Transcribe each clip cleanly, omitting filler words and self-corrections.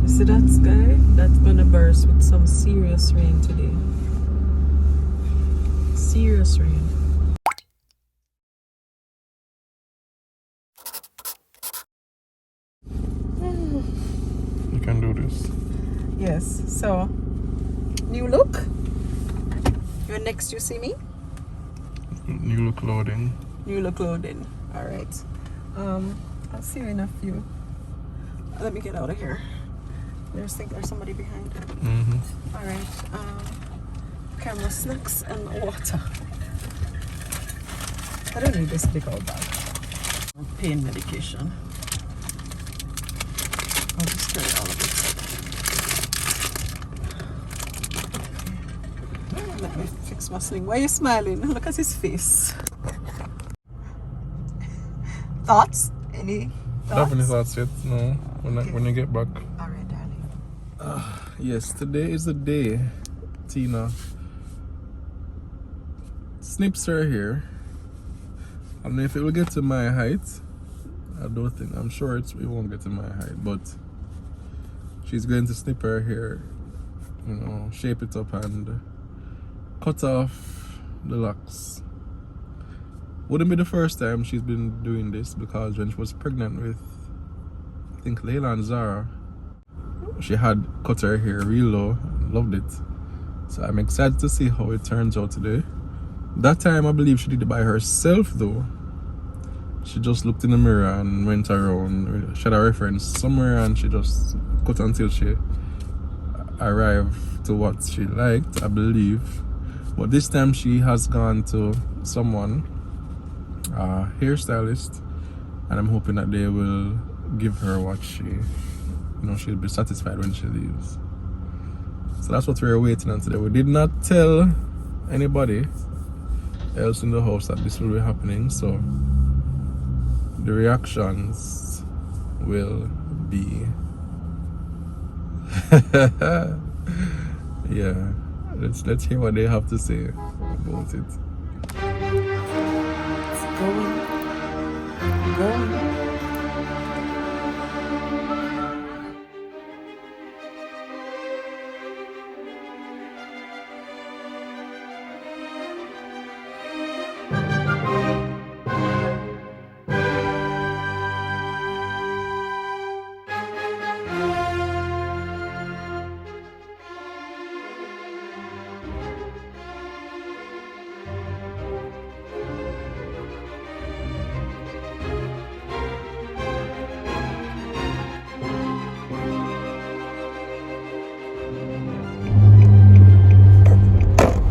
See that sky? That's gonna burst with some serious rain today. Serious rain. You can do this. Yes, so new look. You're next, you see me? New look loading. New look loading. Alright. I'll see you in a few. Let me get out of here. There's somebody behind. Alright. Camera, snacks, and water. I don't need this big old bag. Pain medication. I'll just carry all of it. Let me fix my sling. Why are you smiling? Look at his face. Thoughts? Any thoughts? I don't have any thoughts yet. No. When you get back. Alright, darling. Yes, today is the day Tina snips her hair. I don't know if it will get to my height. I'm sure it won't get to my height, but she's going to snip her hair, you know, shape it up and cut off the locks. Wouldn't be the first time she's been doing this, because when she was pregnant with, I think, Leila and Zahra, she had cut her hair real low. Loved it. So I'm excited to see how it turns out today. That time I believe she did it by herself though. She just looked in the mirror and went around. She had a reference somewhere and she just cut until she arrived to what she liked, I believe. But this time she has gone to someone, a hairstylist, and I'm hoping that they will give her what she'll be satisfied when she leaves. So that's what we're waiting on today. We did not tell anybody else in the house that this will be happening, so the reactions will be yeah, let's hear what they have to say about it. It's going.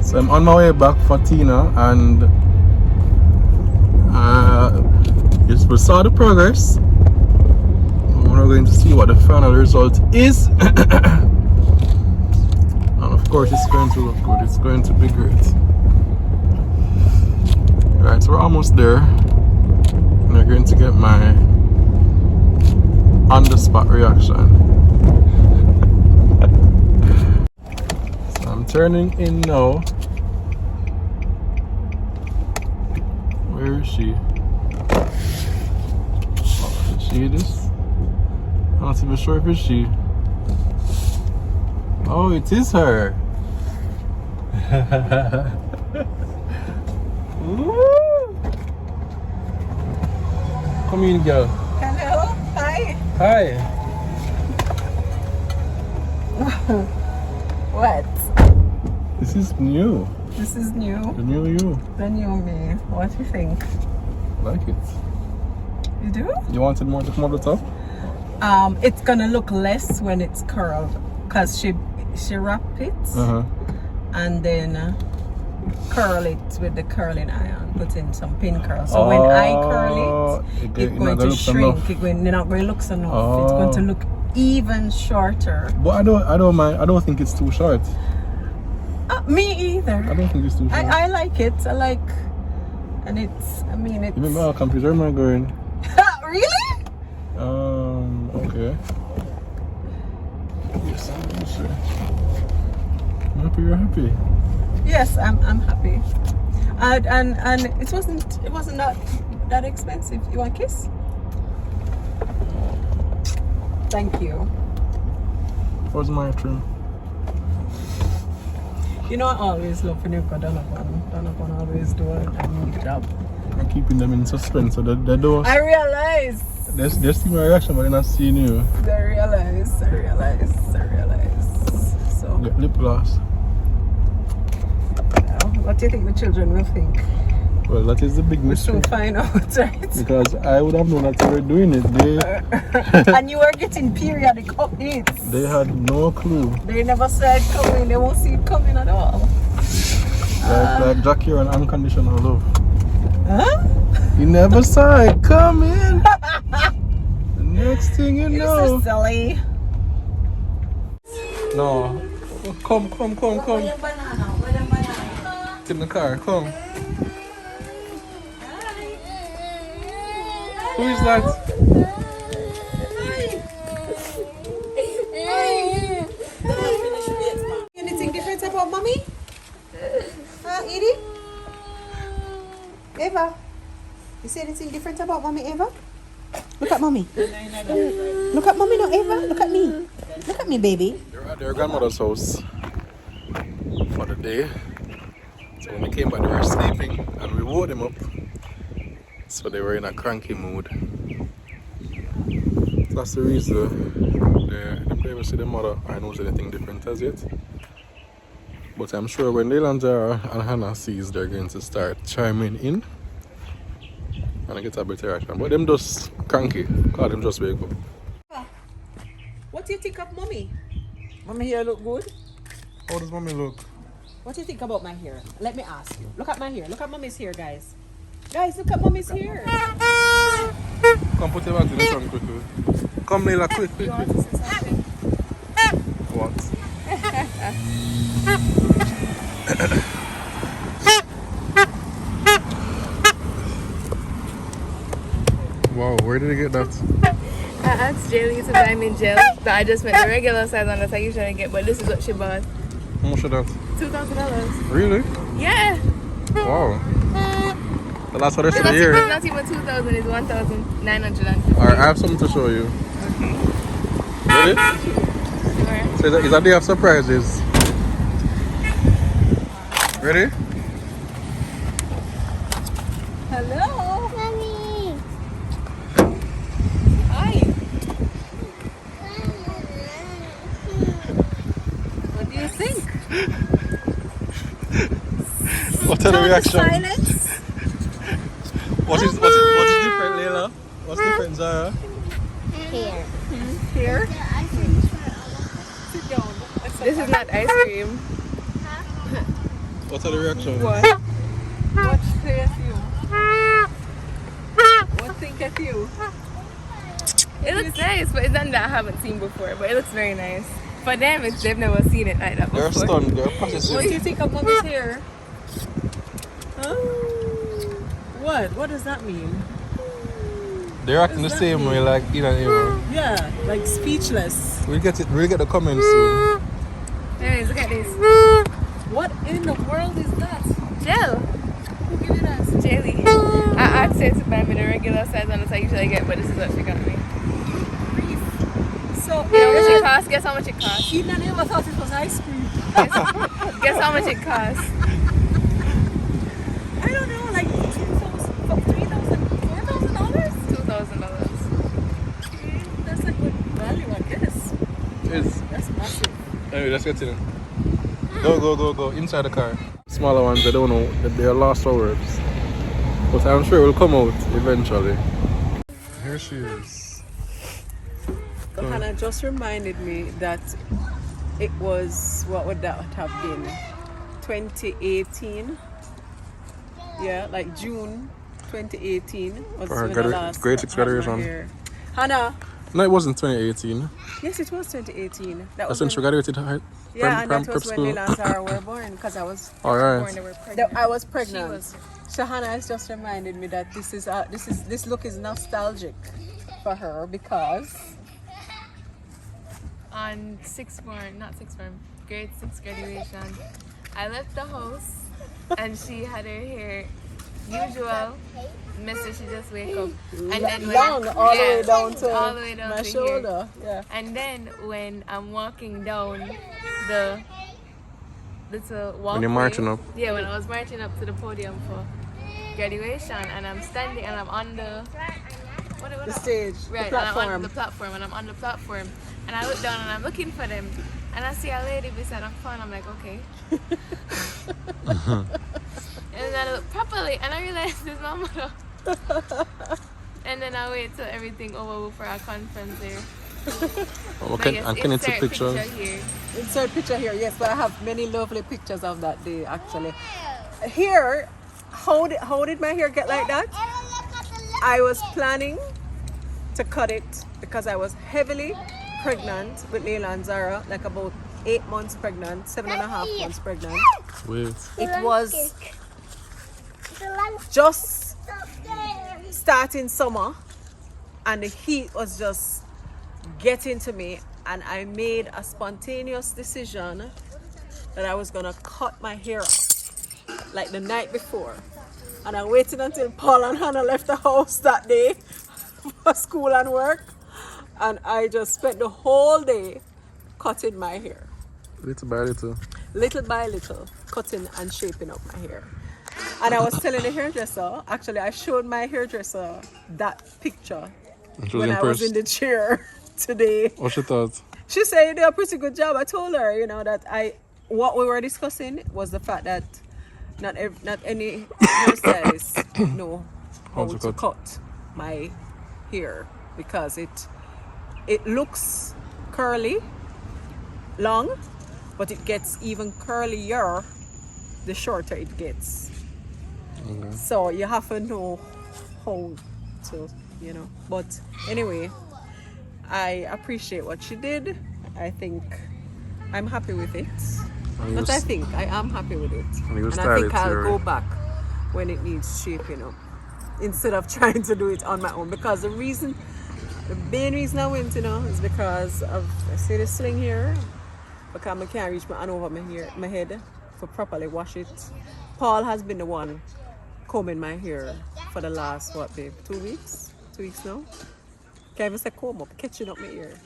So I'm on my way back for Tina, and yes, we saw the progress. We're going to see what the final result is. And of course it's going to look good. It's going to be great. Right, so we're almost there. And we're going to get my on-the-spot reaction. So I'm turning in now. Where is she? Oh, is she this? I'm not even sure if it's she. Oh, it is her. Come in, girl. Hello. Hi. Hi. What? This is new. This is new. The new you. The new me. What do you think? I like it. You do? You wanted more to come over the top? It's gonna look less when it's curled, cause she wrap it and then curl it with the curling iron. Put in some pin curl. So when I curl it's going to shrink. It's not going to look so enough. It's going to look even shorter. But I don't mind. I don't think it's too short. Me either. I don't think it's too short. I like it. I like, and it's. I mean, it's. You mean my computer? Am I going? Really? Okay. Yes, I'm sure. I'm happy you're happy. Yes, I'm happy. And it wasn't that expensive. You want a kiss? Thank you. What's my trim? You know, I always love when you go Donovan. Donovan always do a neat job. I'm keeping them in suspense so they don't. I realize. They see my reaction, but they're not seeing you. I realize. So, Get lip gloss. what do you think the children will think? Well, that is the big We'll mystery. soon find out, right? Because I would have known that they were doing it. And you were getting periodic updates. They had no clue. They never saw it coming. They won't see it coming at all. Like Jackie and unconditional love. Huh? You never saw it coming. The next thing you You're know. so silly. No. Come. Get in the car, come. Who is that? Anything different about mommy? Huh, Edie? Eva? You see anything different about mommy, Eva? Look at mommy. Look at mommy now, Eva. Look at me. Look at me, baby. They're at their grandmother's house for the day. So when they came back, they were sleeping and we woke them up. So they were in a cranky mood. So that's the reason they never see their mother or knows anything different as yet. But I'm sure when Leila and Zahra and Hannah sees, they're going to start chiming in and get a better reaction. But them just cranky, because them just wake up. What do you think of mommy? Mommy hair look good? How does mommy look? What do you think about my hair? Let me ask you. Look at my hair. Look at mommy's hair, guys. Guys, look at mommy's hair. Come put your back in the trunk quickly. Come Leila, quick. You want to say something? What? Wow, where did I get that? I asked Jaylee to buy me gel, but I just went the regular size one that I usually get, but this is what she bought. How much is that? $2,000. Really? Yeah. Wow. So that's what I It's said not, here. it's not even 2,000, it's 1,950. Alright, I have something to show you. Ready? Sure. So it's a day of surprises. Ready? Hello. Mommy. Hi. What do you think? What are the reactions? Silence. What is different, Leila? What's different, Zahra? Here. Here. Sit down. This is not ice cream. What are the reactions? What? What say at you? What think at you? It looks nice, but it's nothing that I haven't seen before, but it looks very nice. For them, they've never seen it like that before. They're stunned, they're What do processing. you think of mommy's hair? Huh? What does that mean? They're acting the What does same that way like in and Eva. Yeah, like speechless. We'll get the comments soon. Anyways, look at this. What in the world is that? Gel. Who gave you that? Jaylee. I asked her to buy me the regular size one that I usually get, but this is what she got me. So, You know what she costs? Guess how much it costs? Eden and Eva thought it was ice cream. Guess how much it costs? I don't know, like $3,000, $4,000? $2,000. That's a good value, I guess. It's, That's massive. anyway, let's get in. Go. Inside the car. Smaller ones, they don't know that they are lost for words. But I'm sure it will come out eventually. Here she is. Hannah just reminded me that it was, what would that have been? 2018? Yeah, like June 2018 was For her when the last grade 6 had my graduation. hair. Hannah, No, it wasn't 2018. yes, it was 2018. That That's was when she graduated high. yeah, and that prep was when school. Leila and Zahra were born because I was Alright. I was pregnant. She was. So Hannah has just reminded me that this look is nostalgic for her because On grade 6 graduation, I left the house and she had her hair usual Mr. She just wake up. And then when Long, all the way down to all the way down my to shoulder. Here. Yeah. And then when I'm walking down the little walkway. When you're marching up. Yeah, when I was marching up to the podium for graduation, and I'm standing and I'm on the The stage, right, the and I'm on platform. the platform, and I'm on the platform, and I look down and I'm looking for them, and I see a lady beside a fan. I'm like, okay. And then I look properly, and I realize it's my mother. And then I wait till everything over for our conference there. Okay, and can you take pictures? Here. Insert picture here, yes, but I have many lovely pictures of that day actually. Here, how did my hair get like that? I was planning to cut it because I was heavily pregnant with Leila and Zahra, like about 8 months pregnant, 7.5 months pregnant. Wait. It was just starting summer and the heat was just getting to me, and I made a spontaneous decision that I was gonna cut my hair off like the night before, and I waited until Paul and Hannah left the house that day for school and work, and I just spent the whole day cutting my hair, Little by little. little by little, cutting and shaping up my hair. And I was telling the hairdresser, actually I showed my hairdresser that picture when I was in the chair today. What she thought? She said you did a pretty good job. I told her, you know, that what we were discussing was the fact that not any hairstylist know how to cut my hair, because it looks curly, long, but it gets even curlier the shorter it gets. Okay. So you have to know how to, you know. But anyway, I appreciate what she did. I think I'm happy with it. But I think I am happy with it. And I think I'll go back when it needs shaping up, instead of trying to do it on my own. Because the main reason I went, you know, is because of, I see the sling here, because I can't reach my hand over my head to properly wash it. Paul has been the one combing my hair for the last, what, babe, 2 weeks? 2 weeks now? Can't even say comb up, catching up my ear.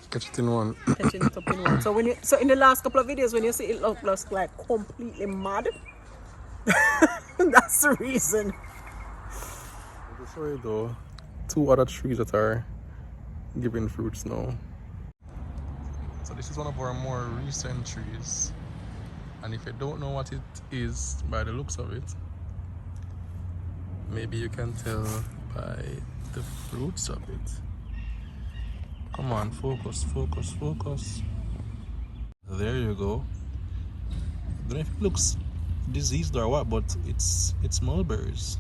Catch it in one. Catching it up in one. So so in the last couple of videos, when you see it looks like completely mad, that's the reason. I'll show you though, 2 other trees that are giving fruits now. So this is one of our more recent trees, and if you don't know what it is by the looks of it, maybe you can tell by the fruits of it. Come on, focus, focus, focus. There you go. I don't know if it looks diseased or what, but it's mulberries.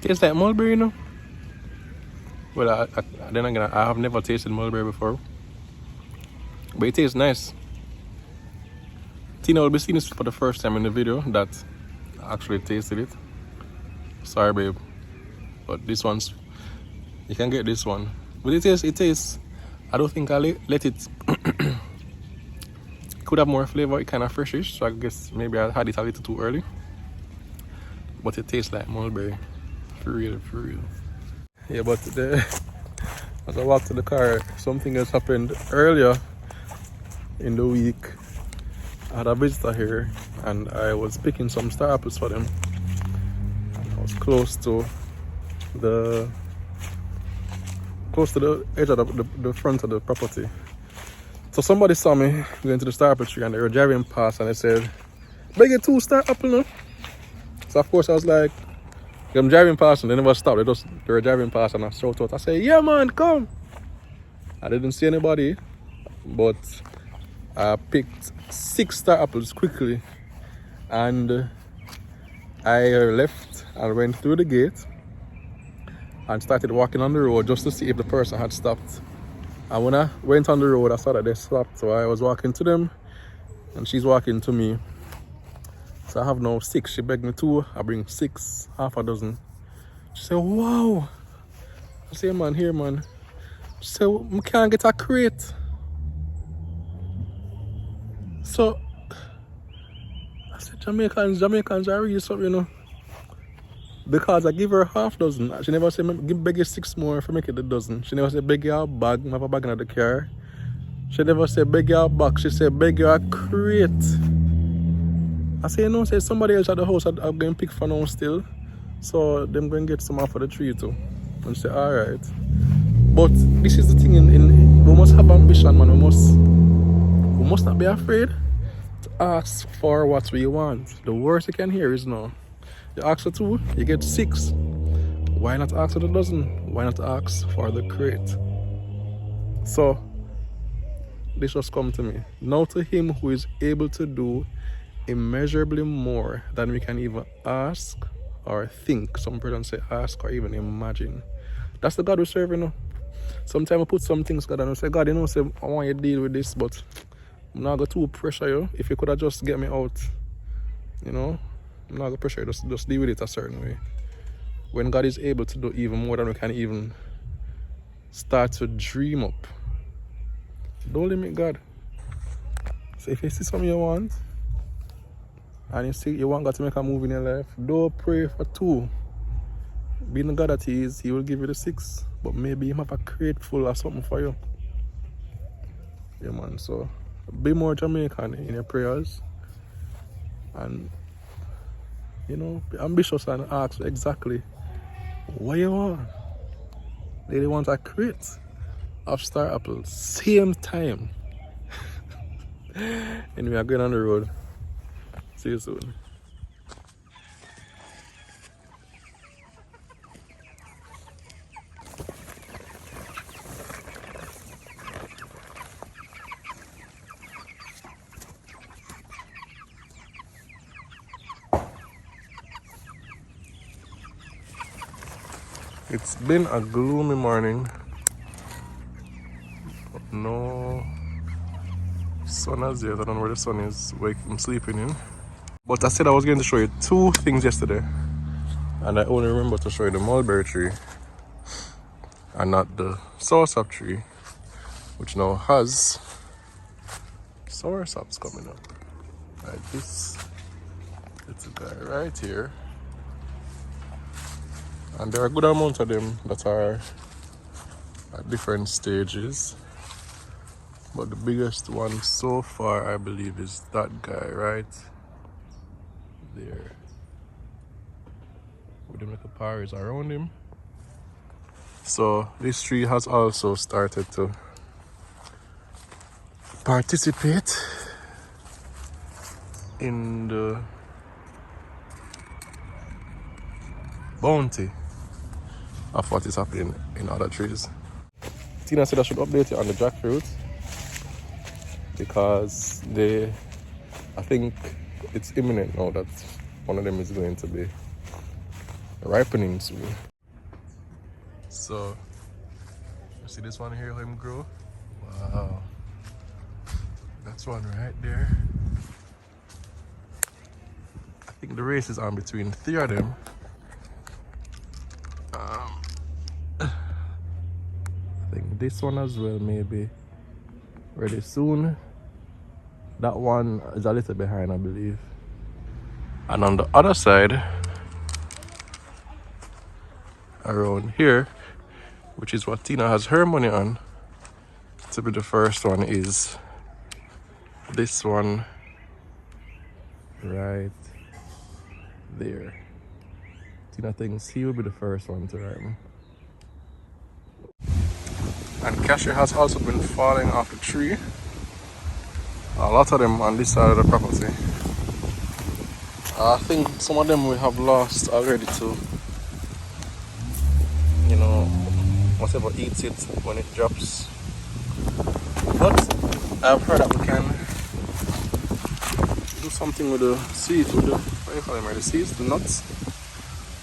Tastes like mulberry, you know? Well, then again, I have never tasted mulberry before, but it tastes nice. Tina will be seeing this for the first time in the video that I actually tasted it. Sorry, babe, but this one's, you can get this one. But it tastes. I don't think I'll let it. Could have more flavor. It kind of freshish, so I guess maybe I had it a little too early. But it tastes like mulberry, for real, for real. Yeah, but as I walked to the car, something has happened earlier in the week. I had a visitor here and I was picking some star apples for them. I was close to the edge of the front of the property. So somebody saw me going to the star apple tree and they were driving past and they said, "But you get 2 star apple now?" So of course I was like, I'm driving past and they never stopped. They were driving past and I shouted out. I said, "Yeah man, come." I didn't see anybody, but I picked 6 star apples quickly and I left and went through the gate and started walking on the road just to see if the person had stopped. And when I went on the road, I saw that they stopped, so I was walking to them and she's walking to me. So I have now 6. She begged me 2, I bring 6, half a dozen. She said, "Wow." I say, "Man, here man." So we can't get a crate. So I said Jamaicans are really something, you know. Because I give her half dozen. She never said beg you 6 more if I make it a dozen. She never said beg you a bag, I have a bag in the car. She never said beg you a box, she said beg you a crate. I say no, say somebody else at the house I'm going to pick for now still. So them going to get some off of the tree too. And she say alright. But this is the thing in we must have ambition, man. We must not be afraid to ask for what we want. The worst you can hear is no. You ask for 2, you get 6. Why not ask for the dozen? Why not ask for the crate? So this just come to me. Now to him who is able to do immeasurably more than we can even ask or think. Some person say ask or even imagine. That's the God we serve, you know. Sometimes we put some things God and we say, God, you know, say I want you to deal with this, but I'm not going to pressure you. If you could have just get me out, you know, I'm not going to pressure you, just deal with it a certain way. When God is able to do even more than we can even start to dream up, don't limit God. So if you see something you want, and you see you want God to make a move in your life, don't pray for 2. Being the God that He is, He will give you the 6. But maybe He have a crate full or something for you. Yeah, man. So be more Jamaican in your prayers. And, you know, be ambitious and ask exactly what you want. They want a crate of star apples. Same time. Anyway, I'm going on the road. See you soon. It's been a gloomy morning. No sun as yet. I don't know where the sun is. I'm sleeping in. But I said I was going to show you 2 things yesterday. And I only remember to show you the mulberry tree and not the soursop tree, which now has soursops coming up. Like this little guy right here. And there are a good amount of them that are at different stages. But the biggest one so far, I believe, is that guy right there. With them little parries around him. So this tree has also started to participate in the bounty of what is happening in other trees. Tina said I should update you on the jackfruit because I think it's imminent now that one of them is going to be ripening soon. So you see this one here, how him grow? Wow. That's one right there. I think the race is on between 3 of them. I think this one as well may be ready soon. That one is a little behind, I believe. And on the other side, around here, which is what Tina has her money on to be the first one, is this one right there. Tina thinks he will be the first one to ripen. And cashew has also been falling off the tree. A lot of them on this side of the property. I think some of them we have lost already too. You know, whatever eats it when it drops. But I've heard that we can do something with the seeds, with the, what do you call them, the seeds, the nuts.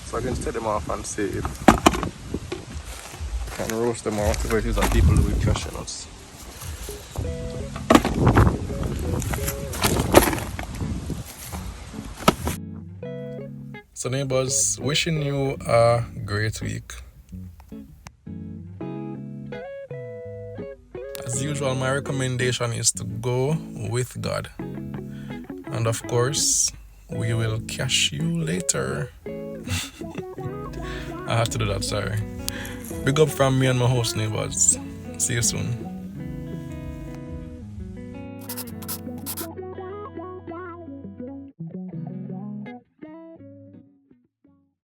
So I'm going to take them off and see if I can roast them or whatever it is that people do with cashew nuts. So neighbors, wishing you a great week. As usual, my recommendation is to go with God. And of course, we will catch you later. I have to do that, sorry. Big up from me and my host neighbors. See you soon.